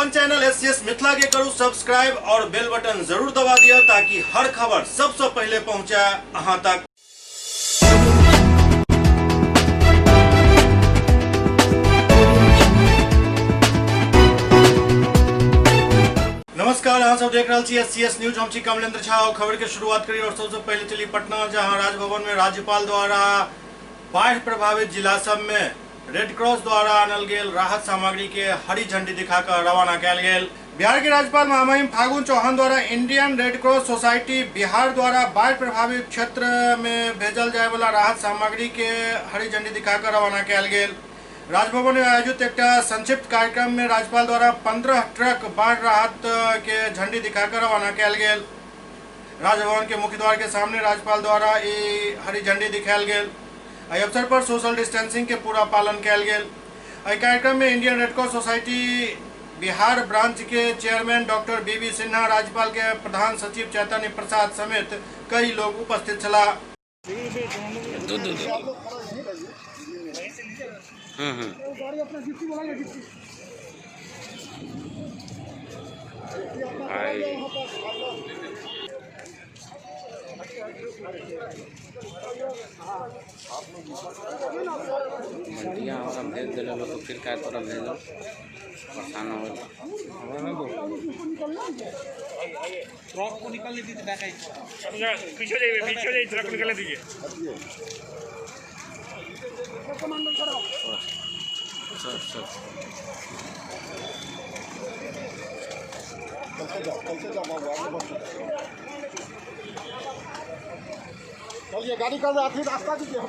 अपन channel SCS Mithila के करू subscribe और बेल बटन जरूर दबा दिया ताकि हर खबर सबसे पहले पहुंचे अहां तक। नमस्कार, अहाँ सब देख रहे छी एससीएस न्यूज। हम छी कमलेंद्र झा। खबर के शुरुआत करी और सबसे पहले चली पटना, जहां राजभवन में राज्यपाल द्वारा बाढ़ प्रभावित जिला सब में रेड क्रॉस द्वारा आनल गेल राहत सामग्री के हरी झंडी दिखाकर रवाना कयल गेल। बिहार के राज्यपाल महामहिम फागू चौहान द्वारा Indian red cross society Bihar द्वारा बाढ़ प्रभावित क्षेत्र में भेजल जाए वाला राहत सामग्री के हरी झंडी दिखाकर रवाना कयल गेल। राजभवन में आयोजित एक संक्षिप्त कार्यक्रम में राज्यपाल द्वारा 15 ट्रक बाढ़ राहत के झंडी दिखाकर रवाना कयल गेल। राजभवन के मुख्य द्वार के सामने राज्यपाल द्वारा हरी झंडी दिखायल गेल। एहि अवसर पर सोशल डिस्टेंसिंग के पूरा पालन कयल गेल। एहि कार्यक्रम में Indian red cross society Bihar branch के चेयरमैन डॉक्टर बीबी सिन्हा, राज्यपाल के प्रधान सचिव चैतन्य प्रसाद समेत कई लोग उपस्थित छलाह। मंडिया हम भेज दिल तो फिर क्या तोरा भेजो परेशान हो ट्रक को निकलने दीजिए, पीछे जाइए ट्रक निकलने दीजिए। चलिए गाड़ी कर रहा, रास्ता दीजिए।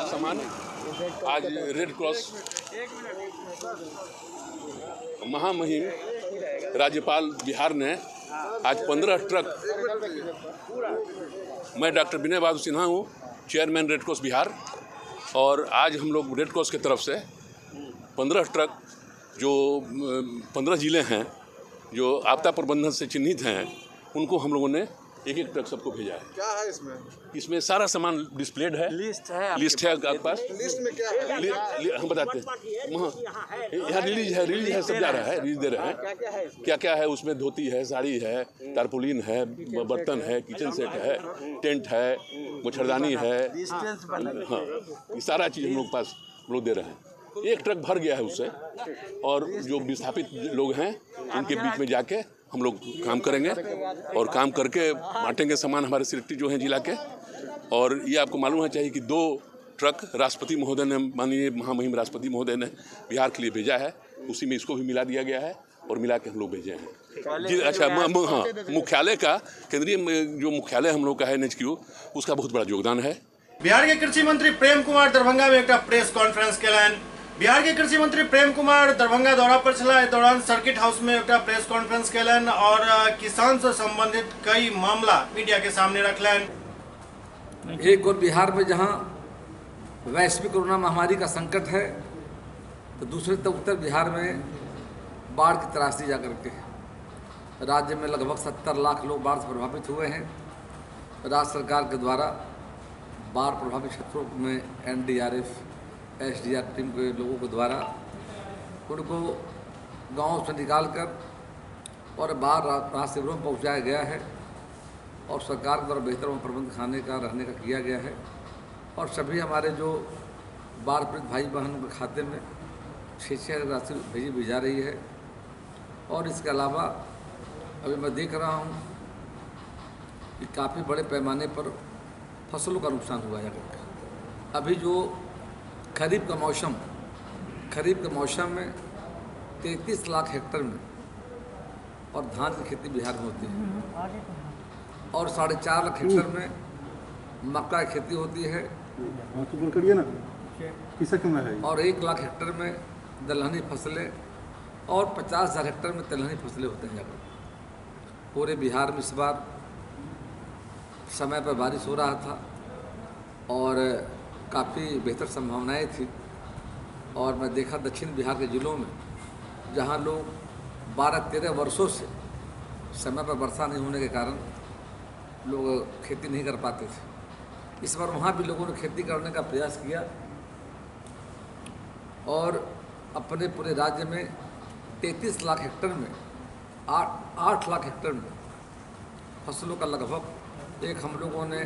सामान आज रेड क्रॉस महामहिम राज्यपाल बिहार ने आज 15 ट्रक, मैं डॉक्टर विनय बहादुर सिन्हा हूँ, चेयरमैन रेड क्रॉस बिहार, और आज हम लोग रेड क्रॉस की तरफ से 15 ट्रक जो 15 ज़िले हैं जो आपदा प्रबंधन से चिन्हित हैं, उनको हम लोगों ने एक ट्रक सबको भेजा है। क्या है इसमें? इसमें सारा सामान डिस्प्लेड है, लिस्ट है आपके पास। लिस्ट में क्या है? हम बताते हैं। यहाँ रिलीज है, सब जा रहा है, रिलीज दे रहे हैं। क्या क्या है उसमें? धोती है, साड़ी है, तारपुलिन है, बर्तन है, किचन सेट है, टेंट है, मच्छरदानी है। हाँ, ये सारा चीज़ हम लोग पास लोग दे रहे हैं। एक ट्रक भर गया है उससे, और जो विस्थापित लोग हैं उनके बीच में जाके हम लोग काम करेंगे और काम करके बांटेंगे सामान हमारे सेक्रेटरी जो हैं जिला के। और ये आपको मालूम है चाहिए कि 2 ट्रक राष्ट्रपति महोदय ने, माननीय महामहिम राष्ट्रपति महोदय ने बिहार के लिए भेजा है, उसी में इसको भी मिला दिया गया है और मिला के हम लोग भेजे हैं जी। अच्छा, हाँ, मुख्यालय का, केंद्रीय जो मुख्यालय हम लोग का है NHQ, उसका बहुत बड़ा योगदान है। बिहार के कृषि मंत्री प्रेम कुमार दरभंगा में एक प्रेस कॉन्फ्रेंस केलन। बिहार के कृषि मंत्री प्रेम कुमार दरभंगा दौरा पर छला। इस दौरान सर्किट हाउस में एक प्रेस कॉन्फ्रेंस केलन और किसान से संबंधित कई मामला मीडिया के सामने रखलन। एक और बिहार में जहां वैश्विक कोरोना महामारी का संकट है, तो दूसरे तरफ उत्तर बिहार में बाढ़ की त्रासदी जा करके राज्य में लगभग 70 लाख लोग बाढ़ से प्रभावित हुए हैं। राज्य सरकार के द्वारा बाढ़ प्रभावित क्षेत्रों में NDRF SDR टीम के लोगों के द्वारा उनको गांव से निकालकर और बाहर राहत शिविरों में पहुँचाया गया है, और सरकार द्वारा बेहतर प्रबंध खाने का, रहने का किया गया है। और सभी हमारे जो बाढ़ पीड़ित भाई बहनों के खाते में 6-6 राशि भेजी जा रही है। और इसके अलावा अभी मैं देख रहा हूँ कि काफ़ी बड़े पैमाने पर फसलों का नुकसान हुआ है। अभी जो खरीफ का मौसम में 33 लाख हेक्टेयर में और धान की खेती बिहार में होती है और 4.5 लाख हेक्टेयर में मक्का की खेती होती है और 1 लाख हेक्टेयर में दलहनी फसलें और 50,000 हेक्टेयर में तिलहनी फसलें होते हैं। पूरे बिहार में इस बार समय पर बारिश हो रहा था और काफ़ी बेहतर संभावनाएं थी। और मैं देखा दक्षिण बिहार के ज़िलों में जहां लोग 12-13 वर्षों से समय पर वर्षा नहीं होने के कारण लोग खेती नहीं कर पाते थे, इस बार वहाँ भी लोगों ने खेती करने का प्रयास किया और अपने पूरे राज्य में 33 लाख हेक्टेयर में 8 लाख हेक्टेयर में फसलों का लगभग एक हम लोगों ने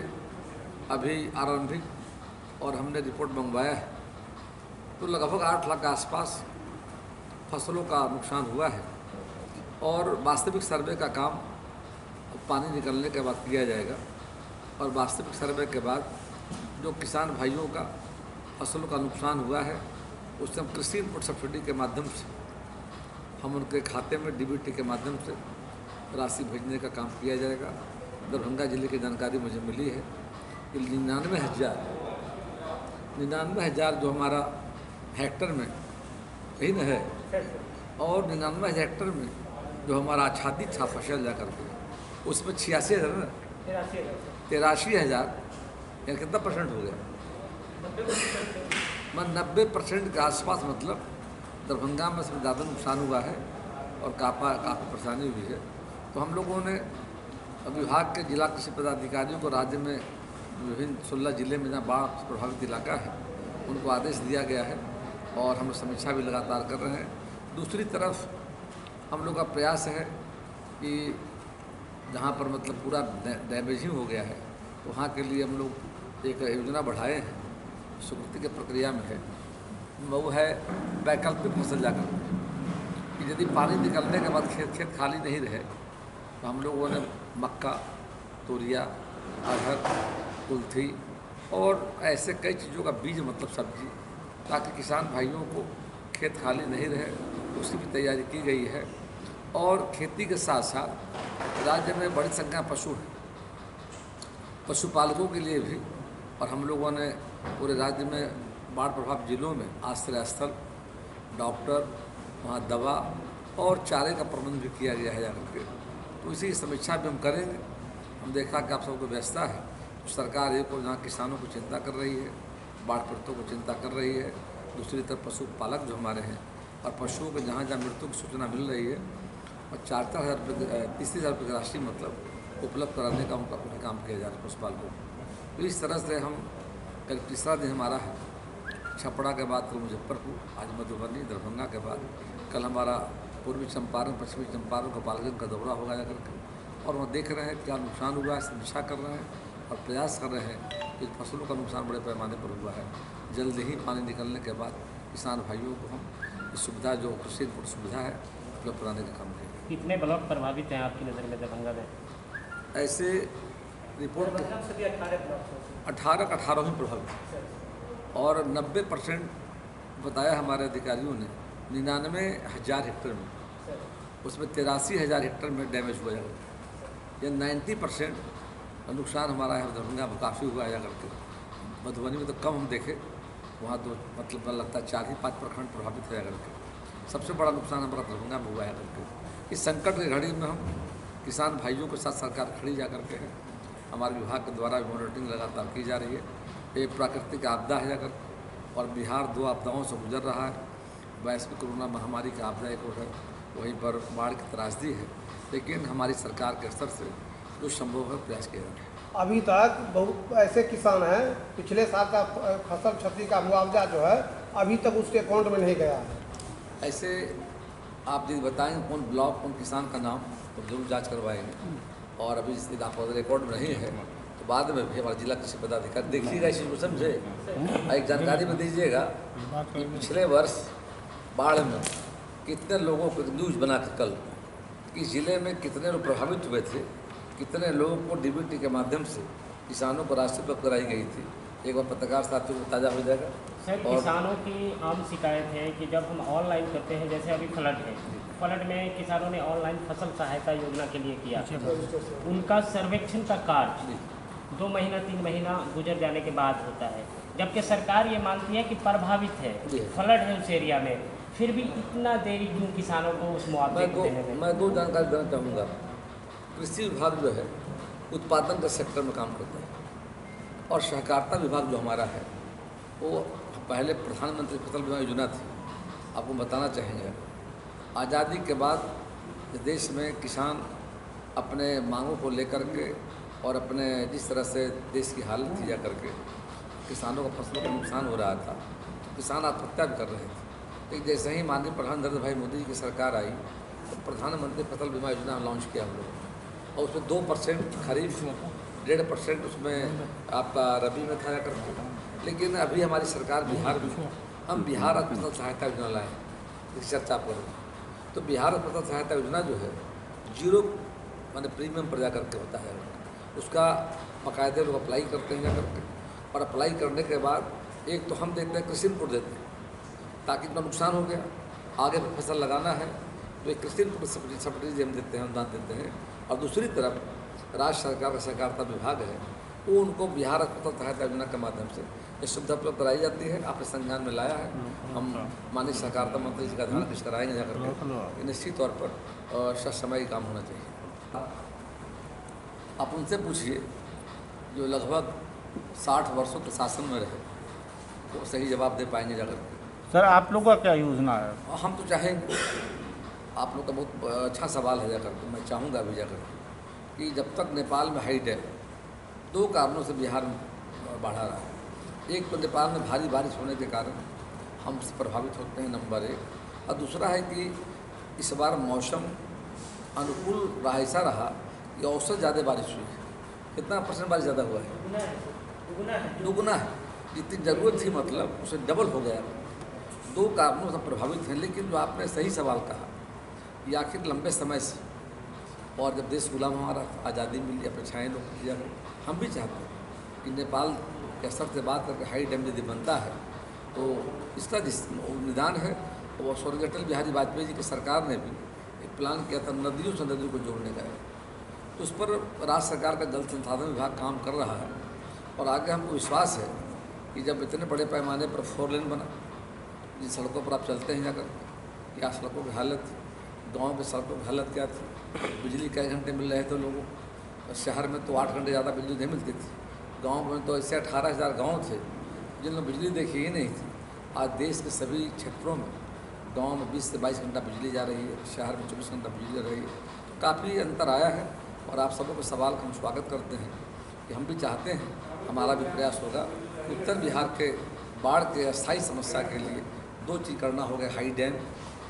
अभी आरंभिक और हमने रिपोर्ट मंगवाया है, तो लगभग 8 लाख के आसपास फसलों का नुकसान हुआ है। और वास्तविक सर्वे का काम पानी निकलने के बाद किया जाएगा और वास्तविक सर्वे के बाद जो किसान भाइयों का फसलों का नुकसान हुआ है उससे हम कृषि इनपुट सब्सिडी के माध्यम से हम उनके खाते में डीबीटी के माध्यम से राशि भेजने का काम किया जाएगा। दरभंगा जिले की जानकारी मुझे मिली है कि 99,000 जो हमारा हेक्टर में यही न है और 99,000 हेक्टर में जो हमारा आच्छादित था फसल जा करके उसमें 86,000 ना 83,000 या कितना परसेंट हो गया, 90% के आसपास, मतलब दरभंगा में सबसे ज़्यादा नुकसान हुआ है और काफ़ी परेशानी हुई है। तो हम लोगों ने विभाग के जिला कृषि पदाधिकारियों को राज्य में विभिन्न 16 जिले में जहाँ बाढ़ प्रभावित इलाका है उनको आदेश दिया गया है और हम लोग समीक्षा भी लगातार कर रहे हैं। दूसरी तरफ हम लोग का प्रयास है कि जहाँ पर मतलब पूरा डैमेज ही हो गया है वहाँ के लिए हम लोग एक योजना बढ़ाए हैं, स्वीकृति की प्रक्रिया में है, वो है वैकल्पिक फसल जाकर कि यदि पानी निकलने के बाद खेत खाली नहीं रहे तो हम लोगों ने मक्का, तोरिया, अरहर, कुल्थी और ऐसे कई चीज़ों का बीज मतलब सब्जी, ताकि किसान भाइयों को खेत खाली नहीं रहे उसकी भी तैयारी की गई है। और खेती के साथ साथ राज्य में बड़ी संख्या पशु हैं, पशुपालकों के लिए भी, और हम लोगों ने पूरे राज्य में बाढ़ प्रभावित जिलों में आश्रय स्थल, डॉक्टर, वहाँ दवा और चारे का प्रबंध भी किया गया है जाकर के। तो इसी की समीक्षा भी हम करेंगे। हम देखा कि आप सबको व्यवस्था है, तो सरकार एक और जहाँ किसानों को चिंता कर रही है, बाढ़ पीड़ितों को चिंता कर रही है, दूसरी तरफ पशुपालक जो हमारे हैं और पशुओं को जहाँ जहाँ मृत्यु की सूचना मिल रही है और 4-4 हज़ार रुपये 30,000 रुपये की राशि मतलब उपलब्ध कराने का उनका काम किया जा रहा है पशुपालकों को। तो इस तरह से हम कल तीसरा दिन हमारा है, छपड़ा के बाद कल मुजफ्फरपुर, आज मधुबनी, दरभंगा के बाद कल हमारा पूर्वी चंपारण, पश्चिमी चंपारण, गोपालगंज का दौरा होगा जाकर के, और वहाँ देख रहे हैं क्या नुकसान हुआ है, समीक्षा कर रहे हैं और प्रयास कर रहे हैं कि फसलों का नुकसान बड़े पैमाने पर हुआ है। जल्द ही पानी निकलने के बाद किसान भाइयों को हम इस सुविधा जो कृषि इनपुट सुविधा है उपलब्ध कराने का काम करेंगे। कितने ब्लॉक प्रभावित हैं आपकी नज़र में दरभंगा में? ऐसे रिपोर्ट 18 ही प्रभावित और 90% बताया हमारे अधिकारियों ने 99,000 हेक्टेयर में, उसमें 83,000 हेक्टेयर में डैमेज हुआ है। ये 90% नुकसान हमारा है दरभंगा में काफ़ी हुआ है जाकर के। मधुबनी में तो कम हम देखे, वहाँ तो मतलब लगता है 4 ही 5 प्रखंड प्रभावित है जाकर के। सबसे बड़ा नुकसान हमारा दरभंगा में हुआ है करके। इस संकट की घड़ी में हम किसान भाइयों के साथ सरकार खड़ी जा करके है। हमारे विभाग के द्वारा मॉनिटरिंग लगातार की जा रही है। ये प्राकृतिक आपदा है जाकर, और बिहार 2 आपदाओं से गुजर रहा है। वैश्विक कोरोना महामारी की आपदा एक और है, वहीं पर बाढ़ की त्रासदी है, लेकिन हमारी सरकार के स्तर से जो संभव है प्रयास किया जा रहा है। अभी तक बहुत ऐसे किसान हैं, पिछले साल का फसल क्षति का मुआवजा जो है अभी तक उसके अकाउंट में नहीं गया है। ऐसे आप यदि बताएंगे कौन ब्लॉक, कौन किसान का नाम, तो जरूर जांच करवाएंगे। और अभी इस रिकॉर्ड में नहीं है तो बाद में भी हमारे जिला कृषि पदाधिकारी देखिएगा, इस चीज़ को समझे, एक जानकारी में दीजिएगा कि पिछले वर्ष बाढ़ में कितने लोगों को न्यूज़ बना के कल कि ज़िले में कितने लोग प्रभावित हुए थे, कितने लोगों को डीबीटी के माध्यम से किसानों को राशि उपलब्ध कराई गई थी, एक बार पत्रकार साथियों को ताज़ा हो जाएगा। सर, किसानों की आम शिकायत है कि जब हम ऑनलाइन करते हैं, जैसे अभी फ्लड है, फ्लड में किसानों ने ऑनलाइन फसल सहायता योजना के लिए किया, उनका सर्वेक्षण का कार्य 2 महीना 3 महीना गुजर जाने के बाद होता है, जबकि सरकार ये मानती है कि प्रभावित है, फ्लड है उस एरिया में, फिर भी इतना देरी क्यों किसानों को उस मुआवजे को देने में? मैं 2 जानकारी देना चाहूँगा। कृषि विभाग जो है उत्पादन के सेक्टर में काम करता है, और सहकारिता विभाग जो हमारा है वो पहले प्रधानमंत्री फसल बीमा योजना थी। आपको बताना चाहेंगे, आज़ादी के बाद देश में किसान अपने मांगों को लेकर के और अपने जिस तरह से देश की हालत थी जा करके किसानों का फसलों का नुकसान हो रहा था, किसान आत्महत्या भी कर रहे थे। लेकिन जैसे ही माननीय प्रधानमंत्री नरेंद्र भाई मोदी जी की सरकार आई तो प्रधानमंत्री फसल बीमा योजना लॉन्च किया हम लोग, और उसमें 2% खरीफ, 1.5% उसमें आपका रबी में खाया करते। लेकिन अभी हमारी सरकार बिहार में, हम बिहार फसल सहायता योजना लाए, इस चर्चा पर। तो बिहार फसल सहायता योजना जो है 0 माने प्रीमियम पर जा करके होता है, उसका बाकायदे लोग अप्लाई करते हैं जा करके, और अप्लाई करने के बाद एक तो हम देते हैं कृषि इनपुट देते हैं, ताकि इतना नुकसान हो गया आगे फसल लगाना है तो एक कृषि इनपुट सब्सिडी हम देते हैं, अनुदान देते हैं। और दूसरी तरफ राज्य सरकार का सहकारिता विभाग है, वो उनको बिहार फसल सहायता योजना के माध्यम से ये सुविधा उपलब्ध कराई जाती है। आपने संज्ञान में लाया है, हम माननीय सहकारिता मंत्री जी का ध्यान किस कराएंगे जाकर के, निश्चित तौर पर ससमय काम होना चाहिए। आप उनसे पूछिए जो लगभग 60 वर्षों के शासन में रहे, वो सही जवाब दे पाएंगे जाकर के। सर, आप लोग का क्या योजना है? हम तो चाहेंगे, आप लोग का बहुत अच्छा सवाल है जाकर के, मैं चाहूँगा अभी जाकर कि जब तक नेपाल में हाई डैम 2 कारणों से बिहार में बढ़ा रहा है। एक तो नेपाल में भारी बारिश होने के कारण हम प्रभावित होते हैं, नंबर 1, और दूसरा है कि इस बार मौसम अनुकूल रहा, ऐसा रहा कि औसत ज़्यादा बारिश हुई है। कितना % बारिश ज़्यादा हुआ है? दुगुना है। जितनी ज़रूरत थी मतलब उसे डबल हो गया। 2 कारणों से प्रभावित हैं। लेकिन जो आपने सही सवाल कहा कि आखिर लंबे समय से, और जब देश गुलाम हमारा आज़ादी मिली, अपेक्षाएँ लोग किया, हम भी चाहते हैं कि नेपाल के असर से बात करके हाई डैम यदि बनता है तो इसका जिस निदान है वो स्वर्गीय अटल बिहारी वाजपेयी जी की सरकार ने भी एक प्लान किया था नदियों से नदियों को जोड़ने का है। तो उस पर राज्य सरकार का जल संसाधन विभाग काम कर रहा है, और आगे हमको विश्वास है कि जब इतने बड़े पैमाने पर 4 लेन बना, जिन सड़कों पर आप चलते हैं जाकर, क्या सड़कों की हालत थी, गाँव की सड़कों की हालत क्या थी, बिजली कई घंटे मिल रहे थे लोगों को, शहर में तो 8 घंटे ज़्यादा बिजली नहीं मिलती थी, गांव में तो ऐसे 18,000 गांव थे जिनमें बिजली देखी ही नहीं थी। आज देश के सभी क्षेत्रों में गांव में 20 से 22 घंटा बिजली जा रही है, शहर में 24 घंटा बिजली जा रही है। तो काफ़ी अंतर आया है, और आप सबों के सवाल का हम स्वागत करते हैं कि हम भी चाहते हैं, हमारा भी प्रयास होगा उत्तर बिहार के बाढ़ के अस्थायी समस्या के लिए 2 चीज़ करना होगा, हाई डैम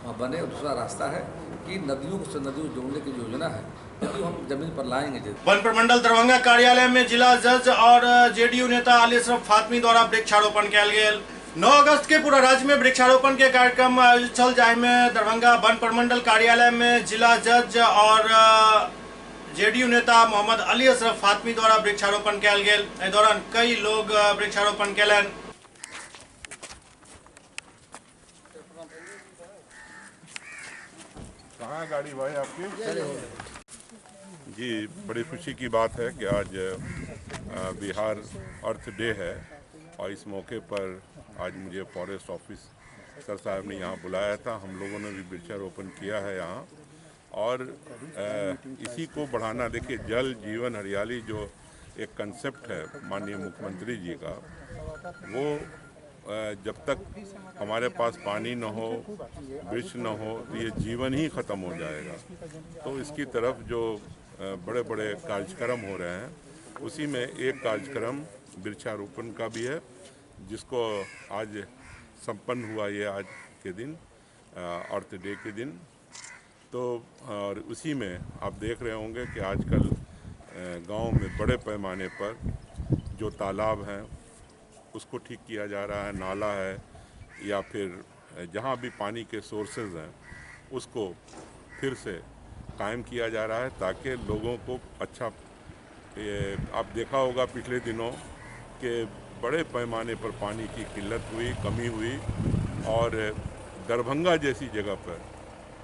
वहाँ बने, और दूसरा रास्ता है कि नदियों को नदियों जोड़ने की योजना है, तो हम जमीन पर लाएंगे। वन प्रमंडल दरभंगा कार्यालय में जिला जज और जेडीयू नेता अली अशरफ फातमी द्वारा वृक्षारोपण किया गया। 9 अगस्त के पूरा राज्य में वृक्षारोपण के कार्यक्रम आयोजित छल, जाहि में दरभंगा वन प्रमंडल कार्यालय में जिला जज और जेडीयू नेता मोहम्मद अली अशरफ फातमी द्वारा वृक्षारोपण किया गया। एहि दौरान कई लोग वृक्षारोपण कयलनि। कहाँ गाड़ी भाई आपकी? जी, बड़ी खुशी की बात है कि आज बिहार अर्थ डे है, और इस मौके पर आज मुझे फॉरेस्ट ऑफिस सर साहब ने यहाँ बुलाया था। हम लोगों ने भी वृक्षारोपण किया है यहाँ, और इसी को बढ़ाना। देखिए, जल जीवन हरियाली जो एक कंसेप्ट है माननीय मुख्यमंत्री जी का, वो जब तक हमारे पास पानी न हो, वृक्ष न हो, तो ये जीवन ही ख़त्म हो जाएगा। तो इसकी तरफ जो बड़े बड़े कार्यक्रम हो रहे हैं, उसी में एक कार्यक्रम वृक्षारोपण का भी है, जिसको आज संपन्न हुआ ये आज के दिन, अर्थ डे के दिन। तो और उसी में आप देख रहे होंगे कि आजकल गांव में बड़े पैमाने पर जो तालाब हैं उसको ठीक किया जा रहा है, नाला है, या फिर जहां भी पानी के सोर्सेज हैं उसको फिर से कायम किया जा रहा है, ताकि लोगों को अच्छा। आप देखा होगा पिछले दिनों कि बड़े पैमाने पर पानी की किल्लत हुई, कमी हुई और दरभंगा जैसी जगह पर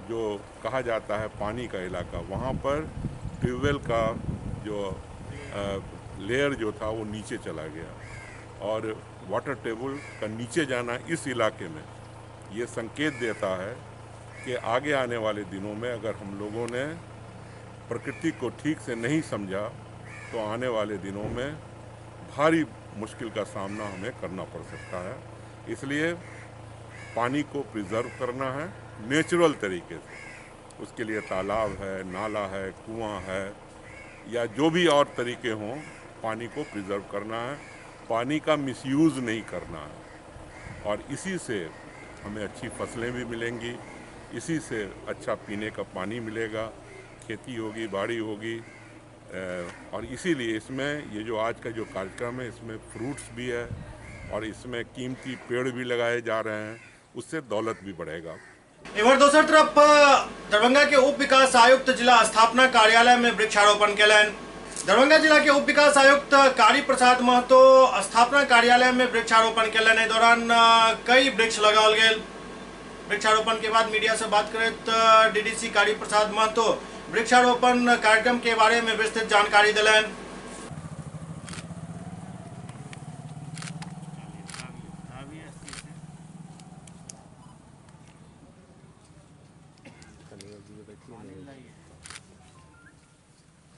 जो कहा जाता है पानी का इलाका, वहाँ पर ट्यूबवेल का जो लेयर जो था वो नीचे चला गया और वाटर टेबल का नीचे जाना इस इलाके में ये संकेत देता है कि आगे आने वाले दिनों में अगर हम लोगों ने प्रकृति को ठीक से नहीं समझा तो आने वाले दिनों में भारी मुश्किल का सामना हमें करना पड़ सकता है। इसलिए पानी को प्रिजर्व करना है नेचुरल तरीके से। उसके लिए तालाब है, नाला है, कुआं है या जो भी और तरीके हों, पानी को प्रिजर्व करना है, पानी का मिसयूज़ नहीं करना है और इसी से हमें अच्छी फसलें भी मिलेंगी, इसी से अच्छा पीने का पानी मिलेगा, खेती होगी, बाड़ी होगी और इसीलिए इसमें ये जो आज का जो कार्यक्रम है इसमें फ्रूट्स भी है और इसमें कीमती पेड़ भी लगाए जा रहे हैं, उससे दौलत भी बढ़ेगा। इधर दूसरी तरफ दरभंगा के उप विकास आयुक्त जिला स्थापना कार्यालय में वृक्षारोपण केलन। दरभंगा जिला के उप विकास आयुक्त कारी प्रसाद महतो स्थापना कार्यालय में वृक्षारोपण केलन। इस दौरान कई वृक्ष लगाओल गए। वृक्षारोपण के बाद मीडिया से बात करें तो डीडीसी कारी प्रसाद महतो वृक्षारोपण कार्यक्रम के बारे में विस्तृत जानकारी दिलन।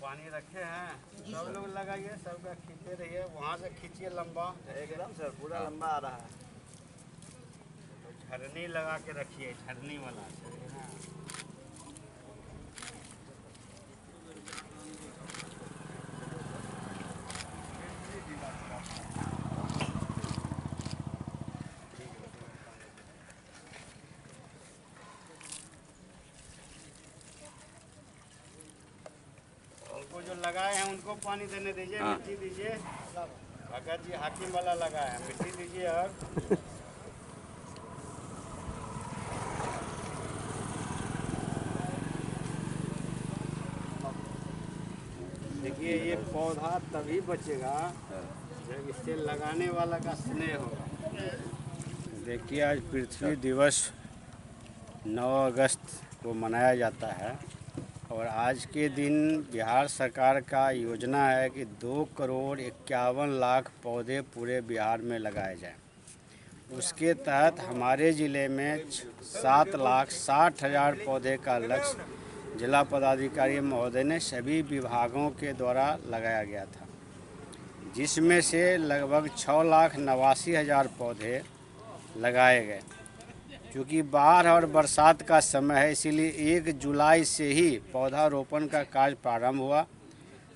पानी रखे हैं, सब लोग लगाइए, सबका खींचते रहिए, वहाँ से खींचिए लंबा, एकदम सर पूरा लंबा आ रहा है। तो झरनी लगा के रखिए, झरनी वाला जो लगाए हैं उनको पानी देने दीजिए, मिट्टी दीजिए। भगत जी हाकिम वाला लगाए हैं, मिट्टी दीजिए। और देखिए ये पौधा तभी बचेगा जब इससे लगाने वाला का स्नेह होगा। देखिए आज पृथ्वी दिवस 9 अगस्त को मनाया जाता है और आज के दिन बिहार सरकार का योजना है कि 2,51,00,000 पौधे पूरे बिहार में लगाए जाएं। उसके तहत हमारे ज़िले में 7,60,000 पौधे का लक्ष्य जिला पदाधिकारी महोदय ने सभी विभागों के द्वारा लगाया गया था, जिसमें से लगभग 6,89,000 पौधे लगाए गए। क्योंकि बाढ़ और बरसात का समय है, इसीलिए 1 जुलाई से ही पौधारोपण का कार्य प्रारंभ हुआ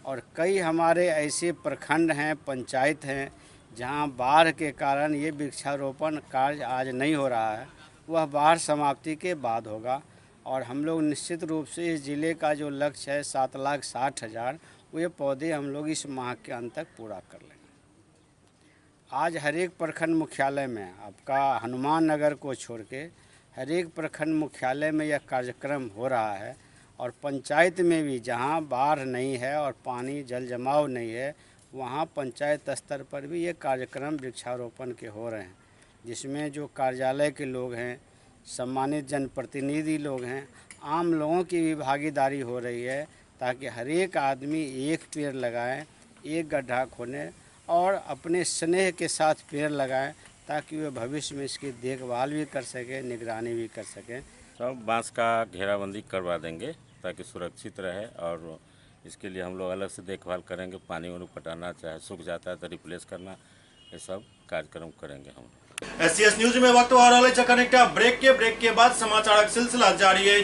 और कई हमारे ऐसे प्रखंड हैं, पंचायत हैं, जहां बाढ़ के कारण ये वृक्षारोपण कार्य आज नहीं हो रहा है, वह बाढ़ समाप्ति के बाद होगा। और हम लोग निश्चित रूप से इस ज़िले का जो लक्ष्य है 7,60,000, वो पौधे हम लोग इस माह के अंत तक पूरा कर लेंगे। आज हर एक प्रखंड मुख्यालय में, आपका हनुमान नगर को छोड़ के हर एक प्रखंड मुख्यालय में यह कार्यक्रम हो रहा है और पंचायत में भी जहां बाढ़ नहीं है और पानी जल जमाव नहीं है, वहां पंचायत स्तर पर भी ये कार्यक्रम वृक्षारोपण के हो रहे हैं, जिसमें जो कार्यालय के लोग हैं, सम्मानित जनप्रतिनिधि लोग हैं, आम लोगों की भी भागीदारी हो रही है ताकि हर एक आदमी एक पेड़ लगाएं, एक गड्ढा खोदें और अपने स्नेह के साथ पेड़ लगाएं ताकि वे भविष्य में इसकी देखभाल भी कर सकें, निगरानी भी कर सकें। सब बांस का घेराबंदी करवा देंगे ताकि सुरक्षित रहे और इसके लिए हम लोग अलग से देखभाल करेंगे। पानी वानी पटाना, चाहे सूख जाता है तो रिप्लेस करना, ये सब कार्यक्रम करेंगे हम। SCS न्यूज में वक्त आ रहा है कनेक्टा ब्रेक के बाद समाचार सिलसिला जारी है।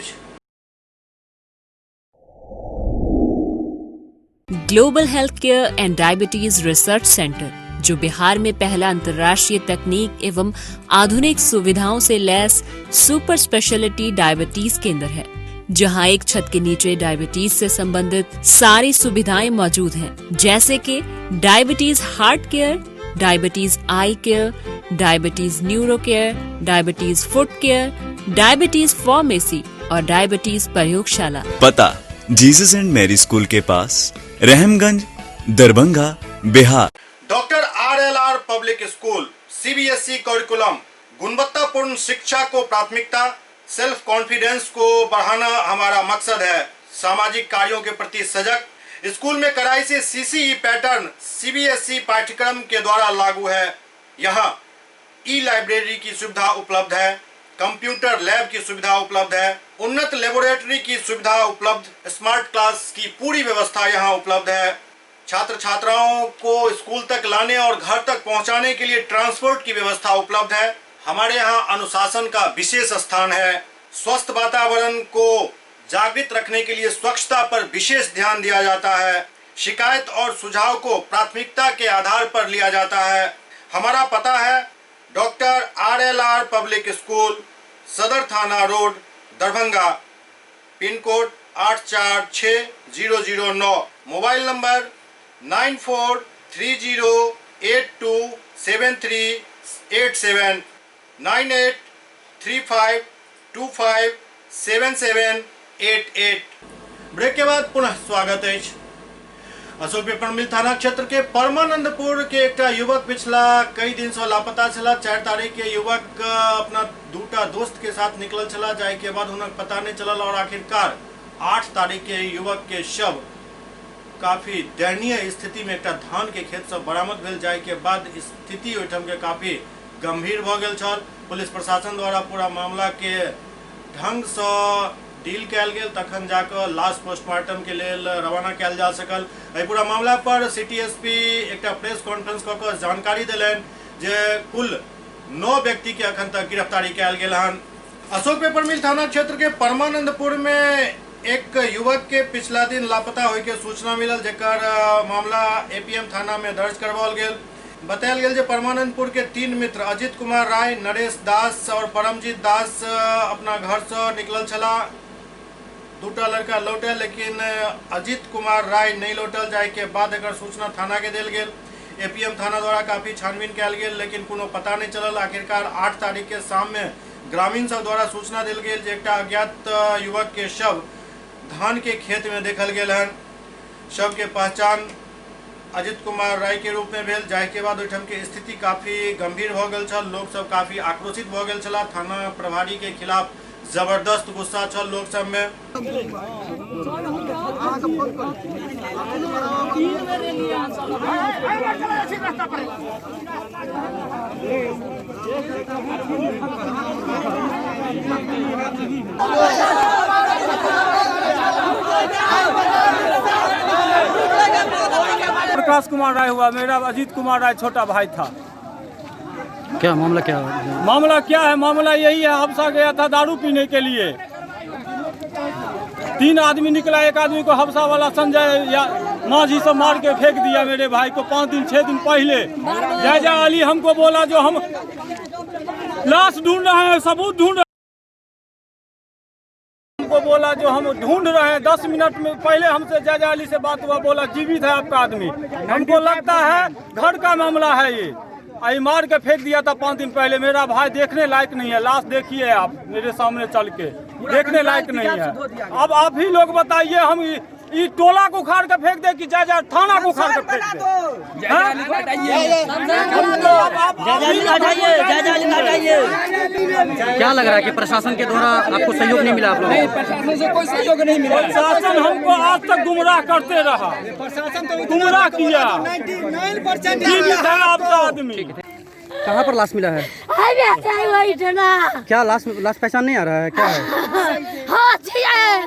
Global health care and diabetes research centre, जो बिहार में पहला अंतर्राष्ट्रीय तकनीक एवं आधुनिक सुविधाओं से लैस सुपर स्पेशलिटी डायबिटीज केंद्र है, जहां एक छत के नीचे डायबिटीज से संबंधित सारी सुविधाएं मौजूद हैं, जैसे कि diabetes heart care, diabetes eye care, diabetes neuro care, diabetes foot care, diabetes pharmacy और डायबिटीज प्रयोगशाला। पता जीसस एंड मैरी स्कूल के पास, Rahamganj, Darbhanga, Bihar. Doctor RLR public school CBSE curriculum गुणवत्तापूर्ण शिक्षा को प्राथमिकता, सेल्फ कॉन्फिडेंस को बढ़ाना हमारा मकसद है। सामाजिक कार्यों के प्रति सजग। स्कूल में कड़ाई से CCE पैटर्न CBSE पाठ्यक्रम के द्वारा लागू है। यहाँ ई-लाइब्रेरी की सुविधा उपलब्ध है, कंप्यूटर लैब की सुविधा उपलब्ध है, उन्नत लेबोरेटरी की सुविधा उपलब्ध, स्मार्ट क्लास की पूरी व्यवस्था यहाँ उपलब्ध है। छात्र छात्राओं को स्कूल तक लाने और घर तक पहुँचाने के लिए ट्रांसपोर्ट की व्यवस्था उपलब्ध है। हमारे यहाँ अनुशासन का विशेष स्थान है। स्वस्थ वातावरण को जागृत रखने के लिए स्वच्छता पर विशेष ध्यान दिया जाता है। शिकायत और सुझाव को प्राथमिकता के आधार पर लिया जाता है। हमारा पता है doctor RLR public school, Sadar Thana road, Darbhanga, pin code 846009, mobile number 9430827387, 9835257788। Break के बाद पुनः स्वागत है। अशोक पेपर मिल थाना क्षेत्र के परमानंदपुर के एक युवक पिछला कई दिन से लापता छला। 4 तारीख के युवक अपना दूटा दोस्त के साथ निकल चला, जाए के बाद उन्हें पता नहीं चलल और आखिरकार 8 तारीख के युवक के शव काफी दयनीय स्थिति में एक धान के खेत से बरामद भेल। जाए के बाद स्थिति ओहिठाम के काफी गंभीर भ गेल छल। पुलिस प्रशासन द्वारा पूरा मामला के ढंग से डील कैल गेल, तखन जाकर लाश पोस्टमार्टम के लेल रवाना कैल जा सकल। एहि पूरा मामला पर सिटी SP एक प्रेस कॉन्फ्रेंस कऽ कऽ जानकारी देलनि जे कुल 9 व्यक्ति के अखन तक गिरफ्तारी कैल गेल हन। अशोक पेपर मिल थाना क्षेत्र के परमानंदपुर में एक युवक के पिछला दिन लापता होय के सूचना मिलल, जेकर मामला APM थाना में दर्ज करवाओल गेल। बतायल गेल जे परमानंदपुर के 3 मित्र अजित कुमार राय, नरेश दास और परमजीत दास अपना घर से निकलल छला। दूटा लड़का लौटे, लेकिन अजित कुमार राय नहीं लौटल। जाए के बाद एक सूचना थाना के देल गेल। APM थाना द्वारा काफी छानबीन कैल गेल, लेकिन कोनो पता नहीं चलल। आखिरकार 8 तारीख के शाम में ग्रामीण सब द्वारा सूचना देल गेल जे एकटा अज्ञात युवक के शव धान के खेत में देखल गेल हन। शव के पहचान अजित कुमार राय के रूप में भेल। जाए के बाद ओहिठाम के स्थिति काफी गंभीर हो गेल छल। लोग सब काफी आक्रोशित हो गेल छला। थाना प्रभारी के खिलाफ जबरदस्त गुस्सा छल लोग सब में। प्रकाश कुमार राय हुआ, मेरा अजीत कुमार राय छोटा भाई था। क्या मामला क्या है? मामला क्या है? मामला यही है, हफ्सा गया था दारू पीने के लिए। 3 आदमी निकला, एक आदमी को हफ्सा वाला संजय या माझी से मार के फेंक दिया मेरे भाई को 5 दिन 6 दिन पहले। जैजा अली हमको बोला जो हम लाश ढूंढ रहे हैं, सबूत ढूंढ रहे हैं। हमको बोला जो हम ढूंढ रहे हैं। 10 मिनट में पहले हमसे जैजा अली से बात हुआ, बोला जीवित है आपका आदमी। हमको लगता है घर का मामला है ये। आई मार के फेंक दिया था 5 दिन पहले। मेरा भाई देखने लायक नहीं है। लाश देखिए आप मेरे सामने चल के, देखने लायक नहीं है। अब आप ही लोग बताइए, हम ये टोला को उखाड़ के फेंक दे कि जा थाना को उखाड़ के फेंक दे? क्या लग रहा है कि प्रशासन के द्वारा आपको सहयोग नहीं मिला? आप लोग नहीं, प्रशासन से कोई सहयोग नहीं मिला। प्रशासन हमको आज तक गुमराह करते रहा, गुमराह किया। जीवित है आपका आदमी। कहाँ पर लाश मिला है? क्या लाश पहचान नहीं आ रहा है? क्या है?